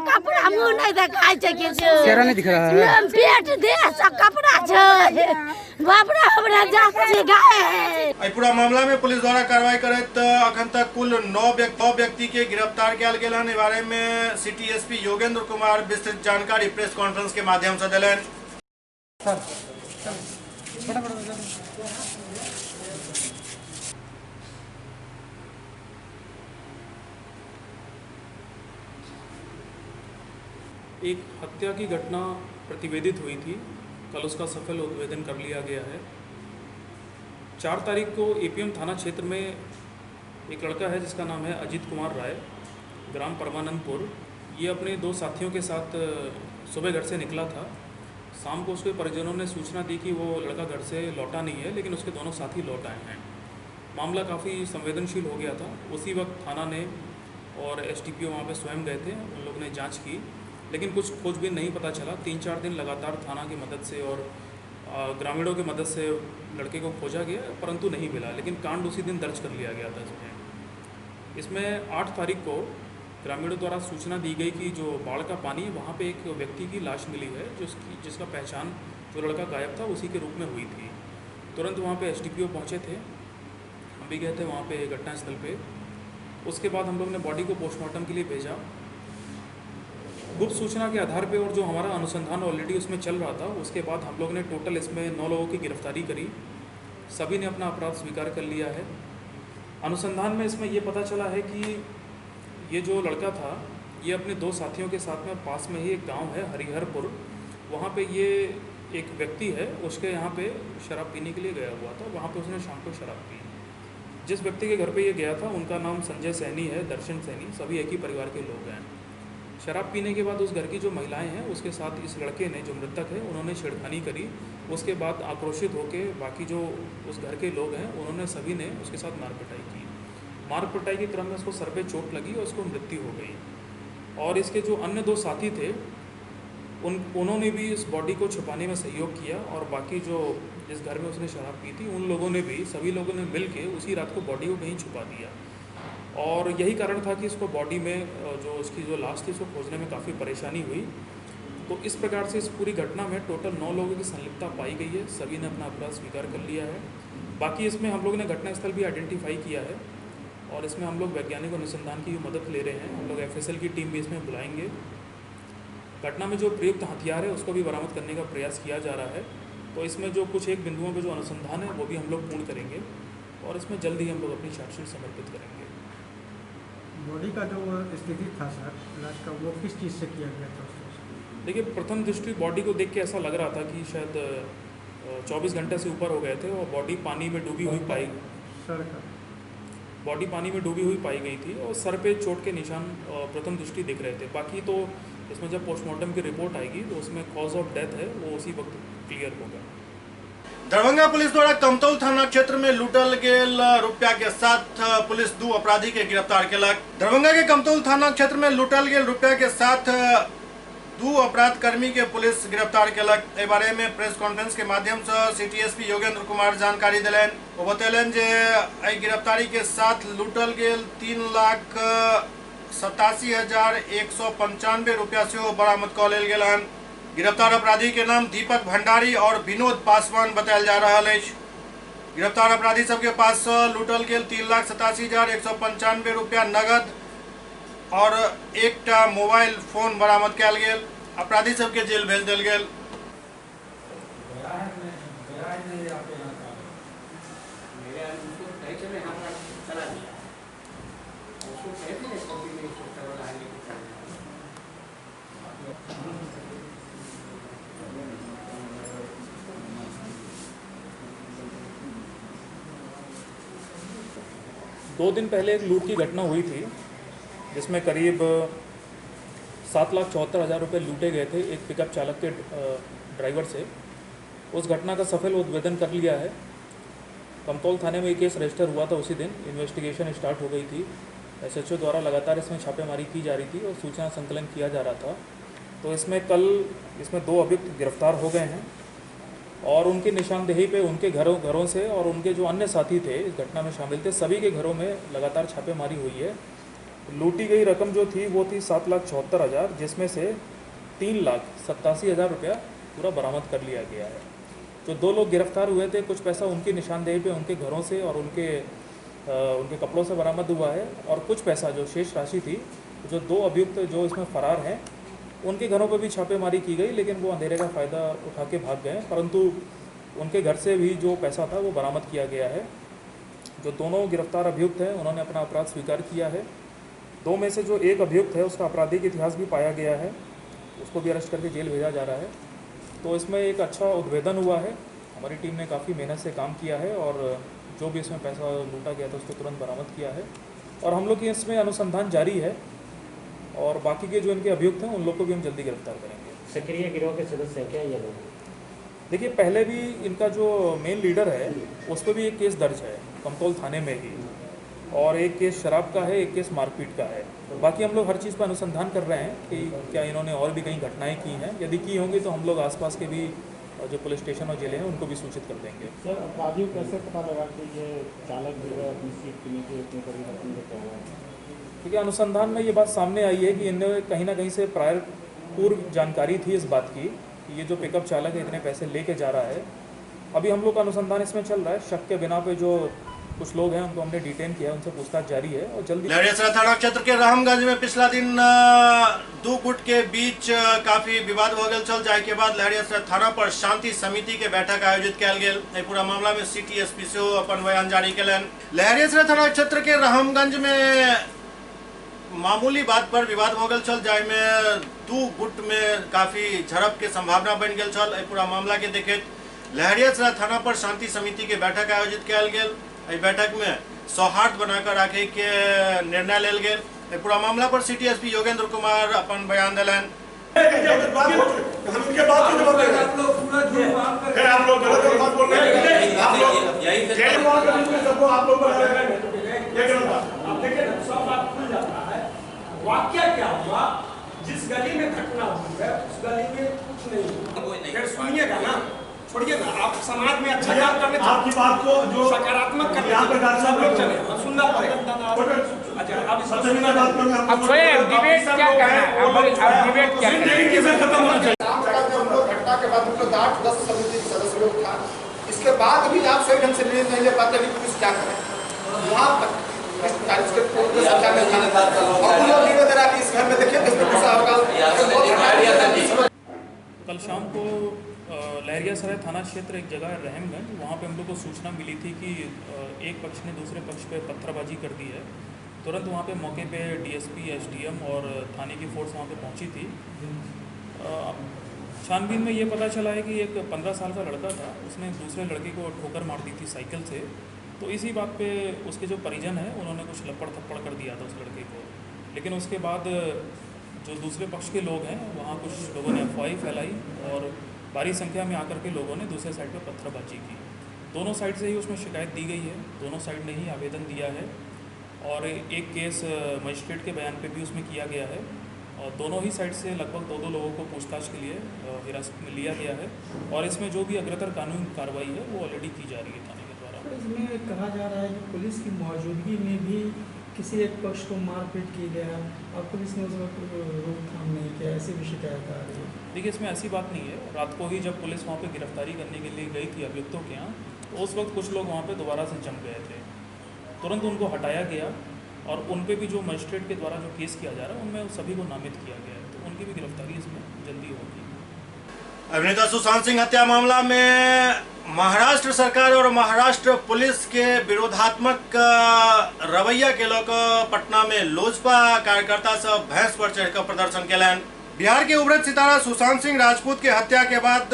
कपड़ा मुंह नहीं दिखाई चेहरा नहीं दिख रहा है। पेट देह सब कपड़ा छै। बापरा हमरा जाति गाय। पूरा मामला में पुलिस द्वारा कार्रवाई करत अखन तक कुल 9 व्यक्ति के गिरफ्तार किया गेल हन। बारे में सिटी SP योगेंद्र कुमार विस्तृत जानकारी प्रेस कॉन्फ्रेंस के माध्यम से दिलन। एक हत्या की घटना प्रतिवेदित हुई थी, कल उसका सफल उद्भेदन कर लिया गया है। 4 तारीख को APM थाना क्षेत्र में एक लड़का है जिसका नाम है अजित कुमार राय, ग्राम परमानंदपुर। ये अपने 2 साथियों के साथ सुबह घर से निकला था। शाम को उसके परिजनों ने सूचना दी कि वो लड़का घर से लौटा नहीं है, लेकिन उसके दोनों साथी लौट आए हैं। मामला काफ़ी संवेदनशील हो गया था। उसी वक्त थाना ने और एसडीपीओ वहाँ पे स्वयं गए थे, उन लोगों ने जांच की, लेकिन कुछ खोजबीन नहीं पता चला। 3-4 दिन लगातार थाना की मदद से और ग्रामीणों की मदद से लड़के को खोजा गया, परंतु नहीं मिला। लेकिन कांड उसी दिन दर्ज कर लिया गया था इसमें 8 तारीख को ग्रामीणों द्वारा सूचना दी गई कि जो बाढ़ का पानी है वहाँ पे एक व्यक्ति की लाश मिली है, जिसका पहचान जो लड़का गायब था उसी के रूप में हुई थी। तुरंत वहाँ पे एसडीपीओ पहुँचे थे, हम भी गए थे वहाँ पे घटनास्थल पे। उसके बाद हम लोग ने बॉडी को पोस्टमार्टम के लिए भेजा। गुप्त सूचना के आधार पे और जो हमारा अनुसंधान ऑलरेडी उसमें चल रहा था, उसके बाद हम लोग ने टोटल इसमें 9 लोगों की गिरफ्तारी करी। सभी ने अपना अपराध स्वीकार कर लिया है। अनुसंधान में इसमें ये पता चला है कि ये जो लड़का था ये अपने 2 साथियों के साथ में पास में ही एक गांव है हरिहरपुर, वहाँ पे ये एक व्यक्ति है, उसके यहाँ पे शराब पीने के लिए गया हुआ था। वहाँ पे उसने शाम को शराब पी। जिस व्यक्ति के घर पे ये गया था उनका नाम संजय सैनी है, दर्शन सैनी, सभी एक ही परिवार के लोग हैं। शराब पीने के बाद उस घर की जो महिलाएं हैं उसके साथ इस लड़के ने, जो मृतक है, उन्होंने छेड़खानी करी। उसके बाद आक्रोशित होकर बाकी जो उस घर के लोग हैं उन्होंने सभी ने उसके साथ मारपिटाई की। मारपिटाई के क्रम में उसको सर पे चोट लगी और उसको मृत्यु हो गई। और इसके जो अन्य 2 साथी थे उन्होंने भी इस बॉडी को छुपाने में सहयोग किया, और बाकी जो जिस घर में उसने शराब पी थी उन लोगों ने भी, सभी लोगों ने मिल के उसी रात को बॉडी को कहीं छुपा दिया। और यही कारण था कि इसको बॉडी में जो उसकी जो लाश थी उसको खोजने में काफ़ी परेशानी हुई। तो इस प्रकार से इस पूरी घटना में टोटल 9 लोगों की संलिप्तता पाई गई है। सभी ने अपना अपराध स्वीकार कर लिया है। बाकी इसमें हम लोगों ने घटनास्थल भी आइडेंटिफाई किया है और इसमें हम लोग वैज्ञानिक अनुसंधान की मदद ले रहे हैं। हम लोग FSL की टीम भी इसमें बुलाएंगे। घटना में जो प्रयुक्त हथियार है उसको भी बरामद करने का प्रयास किया जा रहा है। तो इसमें जो कुछ एक बिंदुओं पर जो अनुसंधान है वो भी हम लोग पूर्ण करेंगे और इसमें जल्द ही हम लोग अपनी चार्जशीट समर्पित करेंगे। बॉडी का जो स्थिति था सर लाश का, वो किस चीज़ से किया गया था? देखिए, प्रथम दृष्टि बॉडी को देख के ऐसा लग रहा था कि शायद 24 घंटे से ऊपर हो गए थे और बॉडी पानी में डूबी हुई पाई गई थी और सर पे चोट के निशान प्रथम दृष्टि दिख रहे थे। बाकी तो इसमें जब पोस्टमार्टम की रिपोर्ट आएगी तो उसमें कॉज ऑफ डेथ है वो उसी वक्त क्लियर होगा। दरभंगा पुलिस द्वारा कमतौल थाना क्षेत्र में लूटल गेल रुपया के साथ पुलिस 2 अपराधी के गिरफ्तार केलक। दरभंगा के कमतौल थाना क्षेत्र में लूटल गेल रुपया के साथ 2 अपराध कर्मी के पुलिस गिरफ्तार केलक। एहि बारे में प्रेस कॉन्फ्रेंस के माध्यम से CTSP योगेंद्र कुमार जानकारी दिलन। वो बतैलन जे एहि गिरफ्तारी के साथ लूटल गेल 3,87,195 रुपया से बरामद कऽ लेल गेल हन। गिरफ्तार अपराधी के नाम दीपक भंडारी और विनोद पासवान बतायल जा रहा है। गिरफ्तार अपराधी सबके पास से लूटल गेल 3,87,195 रुपया नगद और 1टा मोबाइल फोन बरामद कयल गेल। अपराधी सबके जेल भेज देल गेल। दो दिन पहले एक लूट की घटना हुई थी जिसमें करीब 7,74,000 रुपये लूटे गए थे एक पिकअप चालक के ड्राइवर से। उस घटना का सफल उद्भेदन कर लिया है। कमतौल थाने में एक केस रजिस्टर हुआ था। उसी दिन इन्वेस्टिगेशन स्टार्ट हो गई थी। SHO द्वारा लगातार इसमें छापेमारी की जा रही थी और सूचना संकलन किया जा रहा था। तो इसमें कल 2 अभियुक्त गिरफ्तार हो गए हैं और उनकी निशानदेही पे उनके घरों से और उनके जो अन्य साथी थे इस घटना में शामिल थे सभी के घरों में लगातार छापेमारी हुई है। लूटी गई रकम जो थी वो थी 7,74,000, जिसमें से 3,87,000 रुपया पूरा बरामद कर लिया गया है। जो 2 लोग गिरफ्तार हुए थे कुछ पैसा उनकी निशानदेही पे उनके घरों से और उनके कपड़ों से बरामद हुआ है और कुछ पैसा जो शेष राशि थी जो 2 अभियुक्त जो इसमें फरार हैं उनके घरों पर भी छापेमारी की गई, लेकिन वो अंधेरे का फ़ायदा उठा के भाग गए। परंतु उनके घर से भी जो पैसा था वो बरामद किया गया है। जो दोनों गिरफ्तार अभियुक्त हैं उन्होंने अपना अपराध स्वीकार किया है। 2 में से जो एक अभियुक्त है उसका आपराधिक इतिहास भी पाया गया है, उसको भी अरेस्ट करके जेल भेजा जा रहा है। तो इसमें एक अच्छा उद्भेदन हुआ है। हमारी टीम ने काफ़ी मेहनत से काम किया है और जो भी इसमें पैसा लूटा गया था उसको तुरंत बरामद किया है और हम लोग की इसमें अनुसंधान जारी है और बाकी के जो इनके अभियुक्त हैं उन लोग को भी हम जल्दी गिरफ्तार करेंगे। सक्रिय गिरोह के सदस्य हैं क्या ये लोग? देखिए, पहले भी इनका जो मेन लीडर है उस पर भी एक केस दर्ज है कमतौल थाने में ही, और एक केस शराब का है, एक केस मारपीट का है। बाकी हम लोग हर चीज़ पर अनुसंधान कर रहे हैं कि क्या इन्होंने और भी कहीं घटनाएं की हैं। यदि की होंगी तो हम लोग आसपास के भी जो पुलिस स्टेशन और जेलें हैं उनको भी सूचित कर देंगे। सर, अपराधियों कैसे पता लगा कि ये चालक जो है अपनी सीट के नीचे इतनी बड़ी रकम लेता हुआ है? क्योंकि अनुसंधान में ये बात सामने आई है कि इनने कहीं ना कहीं से प्रायर पूर्व जानकारी थी इस बात की कि ये जो पिकअप चालक है इतने पैसे लेके जा रहा है। अभी हम लोग का अनुसंधान इसमें चल रहा है। शक के बिना पे जो कुछ लोग हैं उनको हमने डिटेन किया है, उनसे पूछताछ जारी है और जल्दी। लहरियासराय थाना क्षेत्र के रहमगंज में पिछला दिन दो गुट के बीच काफी विवाद हो गया चल जाए के बाद लहरियासराय थाना पर शांति समिति के बैठक आयोजित कल गया। पूरा मामला में सिटी एसपी से अपन बयान जारी कलन। लहरियासराय थाना क्षेत्र के रहमगंज में मामूली बात पर विवाद हो गया चल जाए में दो गुट में काफी झड़प के संभावना बन गया चल। पूरा मामला के देखे लहरियासराय थाना पर शांति समिति के बैठक आयोजित कल गया। बैठक में सौहार्द बनाकर रखे के निर्णय लेल गेल। पूरा मामला पर सिटी एसपी योगेंद्र कुमार अपन बयान दिलन। वाक्य क्या हुआ, जिस गली में घटना हुई है उस गली में कुछ नहीं। फिर सुनिएगा ना, छोड़िए ना, आप समाज में अच्छा काम करने, आपकी बात को जो सकारात्मक करने सब लोग चले सुनना पड़ेगा। अच्छा, अब डिबेट क्या करना है, अब डिबेट क्या घटना के बाद 8-10 समिति के सदस्य लोग था। इसके बाद भी आप सही ढंग से निर्णय नहीं ले पाते कि पुलिस क्या करे। वहाँ तक कल शाम को लहरियासराय थाना क्षेत्र एक जगह रहमगंज, वहाँ पे हम लोग को सूचना मिली थी कि एक पक्ष ने दूसरे पक्ष पे पत्थरबाजी कर दी है। तुरंत वहाँ पे मौके पे डीएसपी, एसडीएम और थाने की फोर्स वहाँ पे पहुँची थी। छानबीन में ये पता चला है कि एक 15 साल का लड़का था, उसने दूसरे लड़के को ठोकर मार दी थी साइकिल से। तो इसी बात पे उसके जो परिजन हैं उन्होंने कुछ लपड़ थप्पड़ कर दिया था उस लड़के को। लेकिन उसके बाद जो दूसरे पक्ष के लोग हैं वहाँ कुछ लोगों ने अफवाही फैलाई और भारी संख्या में आकर के लोगों ने दूसरे साइड पे पत्थरबाजी की। दोनों साइड से ही उसमें शिकायत दी गई है, दोनों साइड ने ही आवेदन दिया है और एक केस मजिस्ट्रेट के बयान पे भी उसमें किया गया है और दोनों ही साइड से लगभग 2-2 लोगों को पूछताछ के लिए हिरासत में लिया गया है और इसमें जो भी अग्रतर कानूनी कार्रवाई है वो ऑलरेडी की जा रही है थाने के द्वारा। इसमें कहा जा रहा है कि पुलिस की मौजूदगी में भी किसी एक पक्ष को मारपीट की गया और पुलिस ने उस वक्त रोकथाम नहीं किया, ऐसी भी शिकायत आ रही है। देखिए, इसमें ऐसी बात नहीं है। रात को ही जब पुलिस वहाँ पे गिरफ्तारी करने के लिए गई थी अभियुक्तों के यहाँ, तो उस वक्त कुछ लोग वहाँ पे दोबारा से जम गए थे। तुरंत उनको हटाया गया और उन पे भी जो मजिस्ट्रेट के द्वारा जो केस किया जा रहा है उनमें सभी को नामित किया गया है, तो उनकी भी गिरफ्तारी इसमें जल्दी होगी। अभिनेता सुशांत सिंह हत्या मामला में महाराष्ट्र सरकार और महाराष्ट्र पुलिस के विरोधात्मक रवैया के लोग पटना में लोजपा कार्यकर्ता सब भैंस पर चढ़कर प्रदर्शन कलन। बिहार के उभरत सितारा सुशांत सिंह राजपूत के हत्या के बाद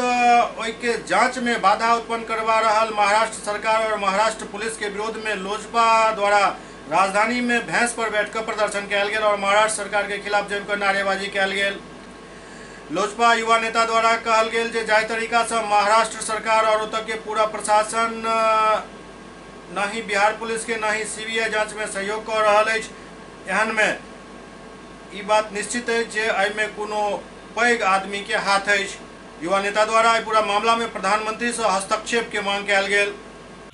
के जांच में बाधा उत्पन्न करवा रहा महाराष्ट्र सरकार और महाराष्ट्र पुलिस के विरोध में लोजपा द्वारा राजधानी में भैंस पर बैठकर प्रदर्शन कल गया और महाराष्ट्र सरकार के खिलाफ जमकर नारेबाजी कल गया। लोजपा युवा नेता द्वारा कहल गेल जे जाय तरीका से महाराष्ट्र सरकार और उतर के पूरा प्रशासन न ही बिहार पुलिस के न ही सीबीआई जांच में सहयोग कर रहा है। एहन में ई बात निश्चित है जे एहिमे कोनो पैघ आदमी के हाथ है। युवा नेता द्वारा पूरा मामला में प्रधानमंत्री से हस्तक्षेप के मांग कल गेल।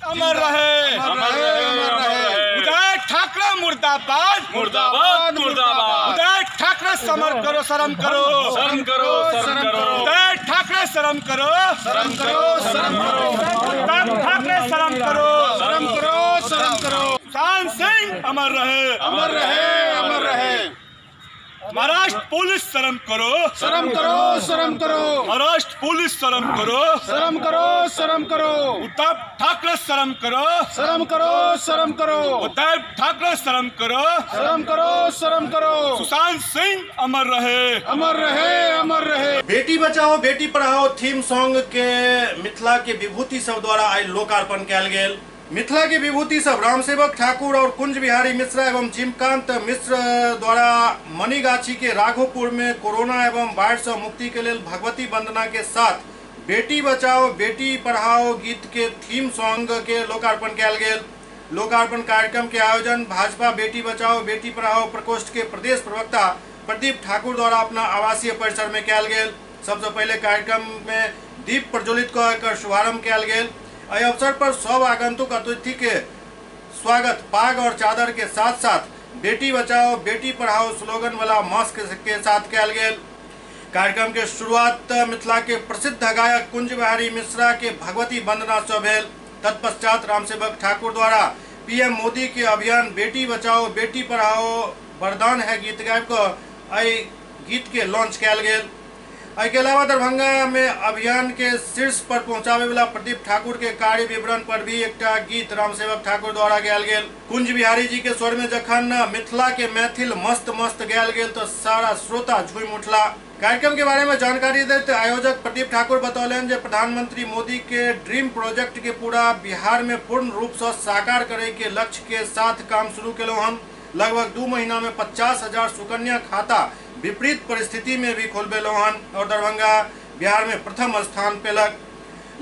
अमर रहे, अमर रहे, अमर रहे। उदय ठाकरे मुर्दाबाद, मुर्दाबाद, मुर्दाबाद। उदय ठाकरे समर करो, शर्म करो, शर्म करो, शर्म करो। उदय ठाकरे शर्म करो, शर्म करो, शर्म करो। उदय ठाकरे शर्म करो, शर्म करो, शर्म करो। सुशांत सिंह अमर रहे, अमर रहे, अमर रहे। महाराष्ट्र पुलिस शर्म करो, शर्म करो, शर्म करो। महाराष्ट्र पुलिस शर्म करो, शर्म करो, शर्म करो। उद्धव ठाकरे शर्म करो, शर्म करो, शर्म करो। उद्धव ठाकरे शर्म करो, शर्म करो, शर्म करो। सुशांत सिंह अमर रहे, अमर रहे, अमर रहे। बेटी बचाओ बेटी पढ़ाओ थीम सॉन्ग के मिथिला के विभूति सब द्वारा आई लोकार्पण कल गेल। मिथिला की विभूति सब रामसेवक ठाकुर और कुंज बिहारी मिश्रा एवं जिमकांत मिश्र द्वारा मनीगाछी के राघोपुर में कोरोना एवं बाढ़ से मुक्ति के लिए भगवती वंदना के साथ बेटी बचाओ बेटी पढ़ाओ गीत के थीम सॉन्ग के लोकार्पण किया गया। लोकार्पण कार्यक्रम के आयोजन भाजपा बेटी बचाओ बेटी पढ़ाओ प्रकोष्ठ के प्रदेश प्रवक्ता प्रदीप ठाकुर द्वारा अपना आवासीय परिसर में किया गया। सबसे पहले कार्यक्रम में दीप प्रज्वलित कर शुभारंभ किया गया। इस अवसर पर सब आगंतुक अतिथि के स्वागत पाग और चादर के साथ साथ बेटी बचाओ बेटी पढ़ाओ स्लोगन वाला मास्क के साथ किया गया। कार्यक्रम के शुरुआत मिथिला के प्रसिद्ध गायक कुंज बिहारी मिश्रा के भगवती वंदना से भेल। तत्पश्चात रामसेवक ठाकुर द्वारा पीएम मोदी के अभियान बेटी बचाओ बेटी पढ़ाओ वरदान है गीत गायब को गीत के लॉन्च किया गया। इसके अलावा दरभंगा में अभियान के शीर्ष पर पहुंचावे वाला प्रदीप ठाकुर के कार्य विवरण पर भी एक गीत रामसेवक ठाकुर द्वारा गायल गेल। कुंज बिहारी जी के स्वर में जखन मिथिला के मैथिल मस्त मस्त गायल गेल तो सारा श्रोता झूम उठला। कार्यक्रम के बारे में जानकारी देते आयोजक प्रदीप ठाकुर बतौलन जे प्रधानमंत्री मोदी के ड्रीम प्रोजेक्ट के पूरा बिहार में पूर्ण रूप से साकार करे के लक्ष्य के साथ काम शुरू केलो हम। लगभग 2 महीना में 50,000 सुकन्या खाता विपरीत परिस्थिति में भी खोलबेलो हन और दरभंगा बिहार में प्रथम स्थान पेलक।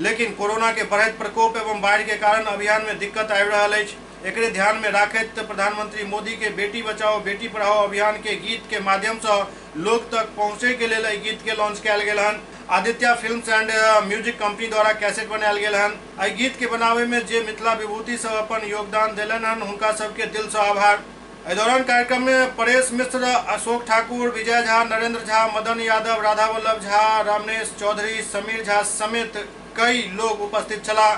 लेकिन कोरोना के बढ़त प्रकोप एवं बाढ़ के कारण अभियान में दिक्कत आबि रहल अछि। एकरे ध्यान में राखैत प्रधानमंत्री मोदी के बेटी बचाओ बेटी पढ़ाओ अभियान के गीत के माध्यम से लोग तक पहुँचे के लिए गीत के लॉन्च किया गेल हन। Aditya films and music company द्वारा कैसेट बनायल गेल हन। एहि गीत के बनावे में जे मिथिला विभूति सब अपन योगदान देलन हन हुनका सबके दिल से आभार। इस दौरान कार्यक्रम में परेश मिश्र, अशोक ठाकुर, विजय झा, नरेंद्र झा, मदन यादव, राधा वल्लभ झा, रामनेश चौधरी, समीर झा समेत कई लोग उपस्थित छला।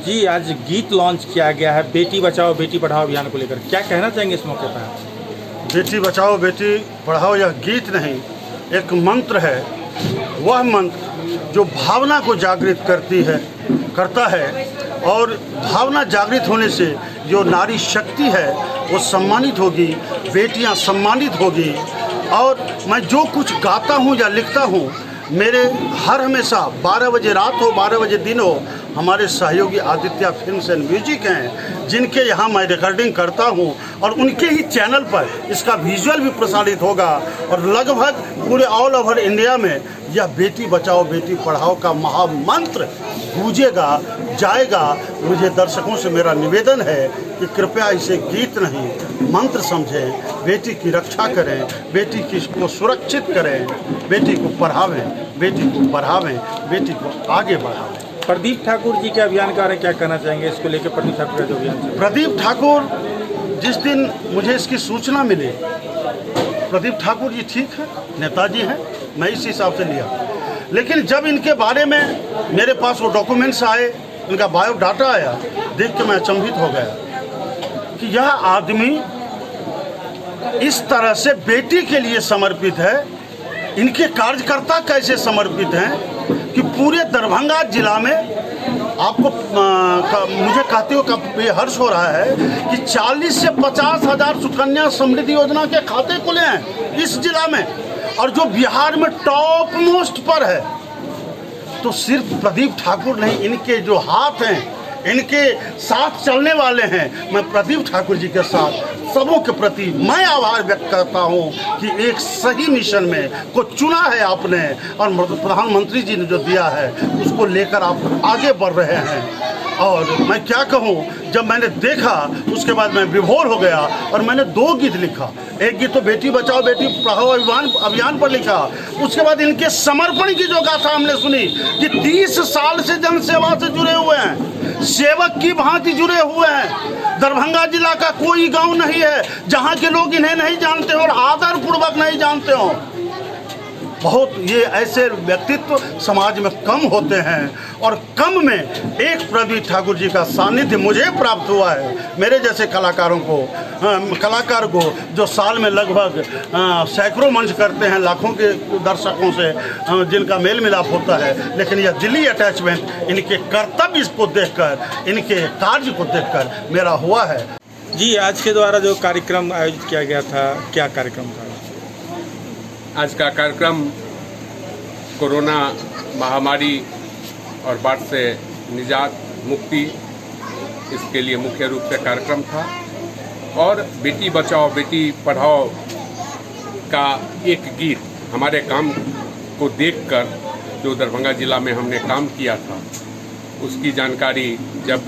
जी आज गीत लॉन्च किया गया है बेटी बचाओ बेटी पढ़ाओ अभियान को लेकर, क्या कहना चाहेंगे इस मौके पर? बेटी बचाओ बेटी पढ़ाओ यह गीत नहीं, एक मंत्र है। वह मंत्र जो भावना को जागृत करता है और भावना जागृत होने से जो नारी शक्ति है वो सम्मानित होगी, बेटियां सम्मानित होगी। और मैं जो कुछ गाता हूँ या लिखता हूँ मेरे हर हमेशा 12 बजे रात हो 12 बजे दिन हो हमारे सहयोगी आदित्य फिल्म्स एंड म्यूजिक हैं जिनके यहाँ मैं रिकॉर्डिंग करता हूँ और उनके ही चैनल पर इसका विजुअल भी प्रसारित होगा और लगभग पूरे ऑल ओवर इंडिया में यह बेटी बचाओ बेटी पढ़ाओ का महामंत्र गूंजेगा जाएगा। मुझे दर्शकों से मेरा निवेदन है कि कृपया इसे गीत नहीं मंत्र समझें, बेटी की रक्षा करें, बेटी को सुरक्षित करें, बेटी को पढ़ावें, बेटी को बढ़ावें, बेटी को आगे बढ़ावें। प्रदीप ठाकुर जी के अभियान के बारे में क्या कहना चाहेंगे? इसको लेकर प्रदीप ठाकुर का जो अभियान चल रहा है। प्रदीप ठाकुर, जिस दिन मुझे इसकी सूचना मिली, प्रदीप ठाकुर जी ठीक है, नेताजी हैं, मैं इस हिसाब से लिया। लेकिन जब इनके बारे में मेरे पास वो डॉक्यूमेंट्स आए, इनका बायोडाटा आया, देख के मैं अचंभित हो गया कि यह आदमी इस तरह से बेटी के लिए समर्पित है। इनके कार्यकर्ता कैसे समर्पित हैं कि पूरे दरभंगा जिला में आपको मुझे कहते हुए हर्ष हो रहा है कि 40 से 50 हज़ार सुकन्या समृद्धि योजना के खाते खुले हैं इस जिला में, और जो बिहार में टॉप मोस्ट पर है। तो सिर्फ प्रदीप ठाकुर नहीं, इनके जो हाथ हैं, इनके साथ चलने वाले हैं। मैं प्रदीप ठाकुर जी के साथ सबों के प्रति मैं आभार व्यक्त करता हूं कि एक सही मिशन में को चुना है आपने, और प्रधानमंत्री जी ने जो दिया है उसको लेकर आप आगे बढ़ रहे हैं। और मैं क्या कहूं, जब मैंने देखा उसके बाद मैं विभोर हो गया और मैंने 2 गीत लिखा। एक गीत तो बेटी बचाओ बेटी पढ़ाओ अभियान पर लिखा। उसके बाद इनके समर्पण की जो गाथा हमने सुनी कि 30 साल से जनसेवा से जुड़े हुए हैं, सेवक की भांति जुड़े हुए हैं। दरभंगा जिला का कोई गांव नहीं है जहां के लोग इन्हें नहीं जानते और आदरपूर्वक नहीं जानते हो। बहुत ये ऐसे व्यक्तित्व समाज में कम होते हैं, और कम में एक प्रदीप ठाकुर जी का सानिध्य मुझे प्राप्त हुआ है। मेरे जैसे कलाकारों को कलाकार को जो साल में लगभग सैकड़ों मंच करते हैं, लाखों के दर्शकों से जिनका मेल मिलाप होता है, लेकिन यह दिली अटैचमेंट इनके कर्तव्य को देखकर, इनके कार्य को देखकर मेरा हुआ है। जी, आज के द्वारा जो कार्यक्रम आयोजित किया गया था, क्या कार्यक्रम था? आज का कार्यक्रम कोरोना महामारी और बाढ़ से निजात मुक्ति, इसके लिए मुख्य रूप से कार्यक्रम था। और बेटी बचाओ बेटी पढ़ाओ का एक गीत हमारे काम को देखकर, जो दरभंगा जिला में हमने काम किया था, उसकी जानकारी जब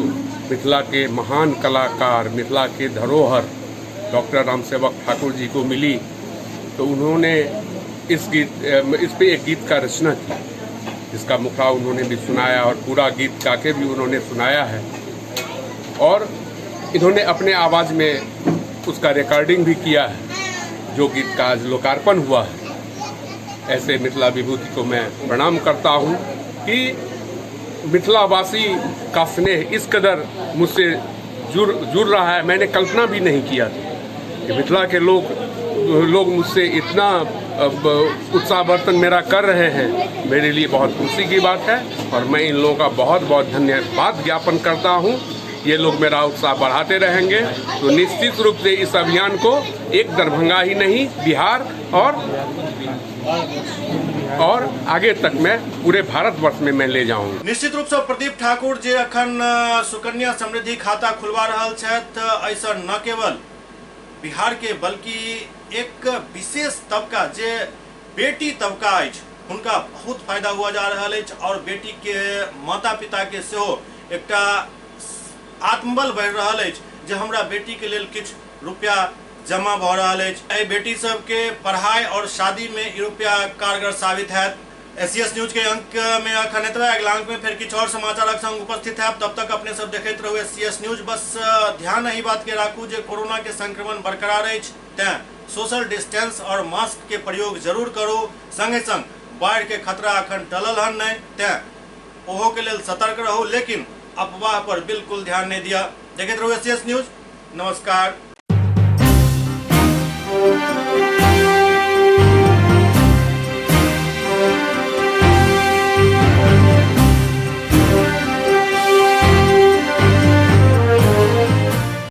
मिथिला के महान कलाकार, मिथिला के धरोहर डॉक्टर रामसेवक ठाकुर जी को मिली, तो उन्होंने इस पे एक गीत का रचना की, जिसका मुखड़ा उन्होंने भी सुनाया और पूरा गीत गा के भी उन्होंने सुनाया है। और इन्होंने अपने आवाज़ में उसका रिकॉर्डिंग भी किया है, जो गीत का आज लोकार्पण हुआ है। ऐसे मिथिला विभूति को मैं प्रणाम करता हूँ कि मिथिलावासी का स्नेह इस कदर मुझसे जुड़ रहा है। मैंने कल्पना भी नहीं किया था कि मिथिला के लोग मुझसे इतना उत्साहवर्धन मेरा कर रहे हैं। मेरे लिए बहुत खुशी की बात है, और मैं इन लोगों का बहुत बहुत धन्यवाद ज्ञापन करता हूं। ये लोग मेरा उत्साह बढ़ाते रहेंगे, तो निश्चित रूप से इस अभियान को एक दरभंगा ही नहीं, बिहार और आगे तक मैं पूरे भारतवर्ष में मैं ले जाऊंगा। निश्चित रूप से प्रदीप ठाकुर जे अखन सुकन्या समृद्धि खाता खुलवा रहल छथि, ऐसा न केवल बिहार के बल्कि एक विशेष तबका जे बेटी तबका अछि, हुनका बहुत फायदा हुआ जा रहा है, और बेटी के माता पिता के सेहो एकटा आत्मबल बढ़ रहा है जे हमरा बेटी के लेल किछ रुपया जमा भ रहा है। बेटी सब के पढ़ाई और शादी में ई रुपया कारगर साबित है। एससीएस न्यूज के अंक में अखन एतबे, अगला अंक में फिर किछु और समाचारक संग उपस्थित है। तब तक अपने सब देखते रहू एससीएस न्यूज। बस ध्यान एही बात के राखू जे कोरोना के संक्रमण बरकरार अछि, तें सोशल डिस्टेंस और मास्क के प्रयोग जरूर करू। संगे संग बाढ़ के खतरा अखन टलल हन नहीं, तें ओहो के लेल सतर्क रहू, लेकिन अफवाह पर बिल्कुल ध्यान नहीं दिया। देखते रहू एससीएस न्यूज। नमस्कार।